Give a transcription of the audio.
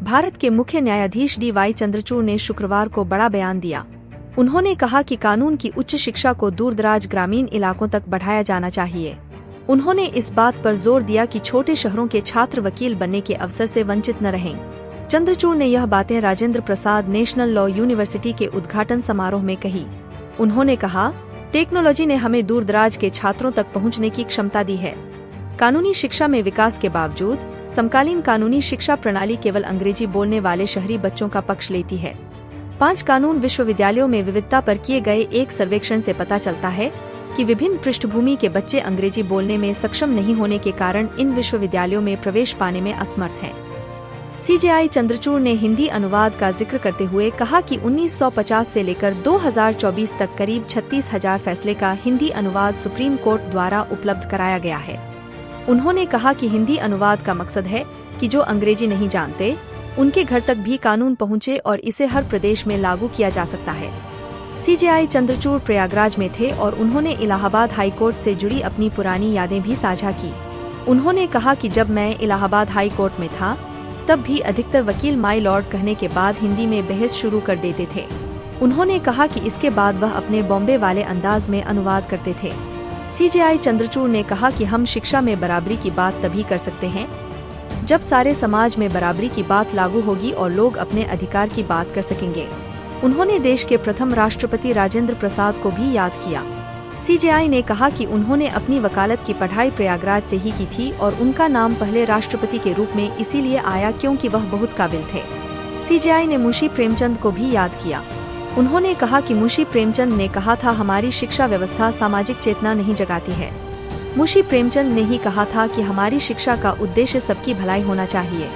भारत के मुख्य न्यायाधीश DY चंद्रचूड़ ने शुक्रवार को बड़ा बयान दिया। उन्होंने कहा कि कानून की उच्च शिक्षा को दूरदराज ग्रामीण इलाकों तक बढ़ाया जाना चाहिए। उन्होंने इस बात पर जोर दिया कि छोटे शहरों के छात्र वकील बनने के अवसर से वंचित न रहें। चंद्रचूड़ ने यह बातें Rajendra Prasad national law university के उद्घाटन समारोह में कही। उन्होंने कहा, टेक्नोलॉजी ने हमें दूरदराज के छात्रों तक पहुंचने की क्षमता दी है। कानूनी शिक्षा में विकास के बावजूद समकालीन कानूनी शिक्षा प्रणाली केवल अंग्रेजी बोलने वाले शहरी बच्चों का पक्ष लेती है। 5 कानून विश्वविद्यालयों में विविधता पर किए गए एक सर्वेक्षण से पता चलता है कि विभिन्न पृष्ठभूमि के बच्चे अंग्रेजी बोलने में सक्षम नहीं होने के कारण इन विश्वविद्यालयों में प्रवेश पाने में असमर्थ हैं। CJI चंद्रचूड़ ने हिंदी अनुवाद का जिक्र करते हुए कहा कि 1950 से लेकर 2024 तक करीब 36,000 फैसले का हिंदी अनुवाद सुप्रीम कोर्ट द्वारा उपलब्ध कराया गया है। उन्होंने कहा कि हिंदी अनुवाद का मकसद है कि जो अंग्रेजी नहीं जानते उनके घर तक भी कानून पहुंचे और इसे हर प्रदेश में लागू किया जा सकता है। CJI चंद्रचूड़ प्रयागराज में थे और उन्होंने इलाहाबाद हाई कोर्ट से जुड़ी अपनी पुरानी यादें भी साझा की। उन्होंने कहा कि जब मैं इलाहाबाद हाई कोर्ट में था तब भी अधिकतर वकील माय लॉर्ड कहने के बाद हिंदी में बहस शुरू कर देते थे। उन्होंने कहा कि इसके बाद वह अपने बॉम्बे वाले अंदाज में अनुवाद करते थे। CJI चंद्रचूड़ ने कहा कि हम शिक्षा में बराबरी की बात तभी कर सकते हैं जब सारे समाज में बराबरी की बात लागू होगी और लोग अपने अधिकार की बात कर सकेंगे। उन्होंने देश के प्रथम राष्ट्रपति राजेंद्र प्रसाद को भी याद किया। CJI ने कहा कि उन्होंने अपनी वकालत की पढ़ाई प्रयागराज से ही की थी और उनका नाम पहले राष्ट्रपति के रूप में इसीलिए आया क्योंकि वह बहुत काबिल थे। CJI ने मुंशी प्रेमचंद को भी याद किया। उन्होंने कहा कि मुंशी प्रेमचंद ने कहा था, हमारी शिक्षा व्यवस्था सामाजिक चेतना नहीं जगाती है। मुंशी प्रेमचंद ने ही कहा था कि हमारी शिक्षा का उद्देश्य सबकी भलाई होना चाहिए।